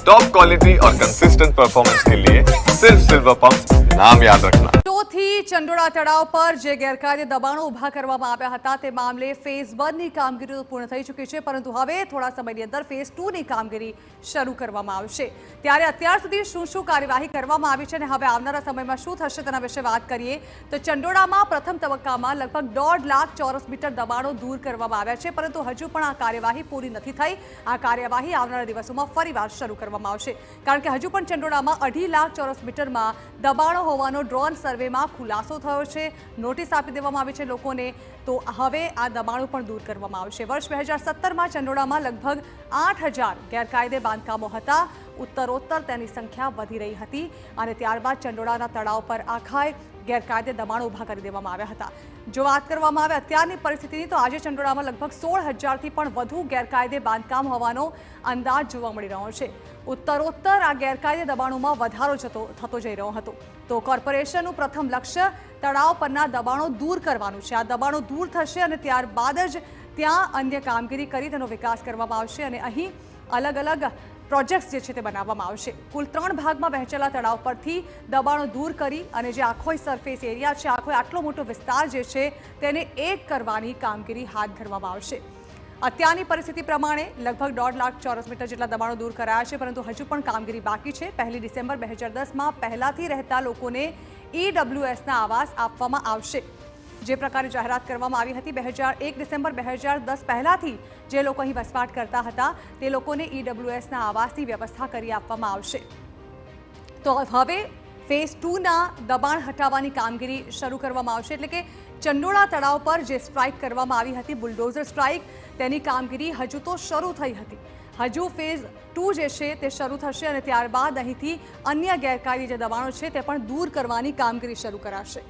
Top quality और consistent performance के लिए सिर्फ सिल्वर पंप नाम याद रखना। થી ચંડોળા તળાવ પર જે ગેરકાયદે દબાણો ઊભા કરવામાં આવ્યા હતા તે મામલે ફેઝ 1 ની કામગીરી તો પૂર્ણ થઈ ચૂકી છે, પરંતુ હવે થોડા સમયની અંદર ફેઝ 2 ની કામગીરી શરૂ કરવામાં આવશે। ત્યારે અત્યાર સુધી શું કાર્યવાહી કરવામાં આવી છે અને હવે આવનારા સમયમાં શું થશે તેના વિશે વાત કરીએ તો ચંડોળામાં પ્રથમ તબક્કામાં લગભગ 1.5 લાખ ચોરસ મીટર દબાણો દૂર કરવામાં આવ્યા છે, પરંતુ હજુ પણ આ કાર્યવાહી પૂરી નથી થઈ। આ કાર્યવાહી આવનારા દિવસોમાં ફરીવાર શરૂ કરવામાં આવશે, કારણ કે હજુ પણ ચંડોળામાં 2.5 લાખ ચોરસ મીટરમાં દબાણો હોવાનો ડ્રોન સર્વેમાં ખુલાસો થયો છે। નોટિસ આપી દેવામાં આવી છે લોકોને, તો હવે આ દબાણો પણ દૂર કરવામાં આવશે। વર્ષ 2017માં ચંડોળામાં લગભગ 8000 ગેરકાયદે બાંધકામો હતા। ઉત્તરોત્તર તેની સંખ્યા વધી રહી હતી અને ત્યારબાદ ચંડોળાના તળાવ પર આખાય ગેરકાયદે દબાણો ઊભા કરી દેવામાં આવ્યા હતા। જો વાત કરવામાં આવે અત્યારની પરિસ્થિતિની તો આજે ચંડોળામાં લગભગ 16000થી પણ વધુ ગેરકાયદે બાંધકામ હોવાનો અંદાજ જોવા મળી રહ્યો છે। ઉત્તરોત્તર આ ગેરકાયદે દબાણોમાં વધારો થતો જઈ રહ્યો હતો, તો કોર્પોરેશનનું પ્રથમ લક્ષ્ય તળાવ પરના દબાણો દૂર કરવાનું છે। આ દબાણો દૂર થશે અને ત્યારબાદ જ ત્યાં અન્ય કામગીરી કરી તેનો વિકાસ કરવામાં આવશે અને અહીં અલગ અલગ પ્રોજેક્ટ્સ જે છે તે બનાવવામાં આવશે। કુલ 3 ભાગમાં વહેંચેલા તળાવ પરથી દબાણો દૂર કરી અને જે આખો સરફેસ એરિયા છે, આખો આટલો મોટો વિસ્તાર જે છે તેને એક કરવાની કામગીરી હાથ ધરવામાં આવશે। અત્યારની પરિસ્થિતિ પ્રમાણે લગભગ 1.5 લાખ ચોરસ મીટર જેટલા દબાણો દૂર કરાયા છે, પરંતુ હજુ પણ કામગીરી બાકી છે। 1 ડિસેમ્બર 2010માં પહેલાથી રહેતા લોકોને EWSના આવાસ આપવામાં આવશે। જે પ્રકારે જાહેરાત કરવામાં આવી હતી 1 ડિસેમ્બર 2010 પહેલાથી જે લોકો અહીં વસવાટ કરતા હતા તે લોકોને EWSના આવાસની વ્યવસ્થા કરી આપવામાં આવશે। તો હવે ફેઝ 2ના દબાણ હટાવવાની કામગીરી શરૂ કરવામાં આવશે, એટલે કે ચંડોળા તળાવ પર જે સ્ટ્રાઇક કરવામાં આવી હતી, બુલડોઝર સ્ટ્રાઇક, તેની કામગીરી હજુ તો શરૂ થઈ હતી। હજુ ફેઝ 2 જે છે તે શરૂ થશે અને ત્યારબાદ અહીંથી અન્ય ગેરકાયદે જે દબાણો છે તે પણ દૂર કરવાની કામગીરી શરૂ કરાશે।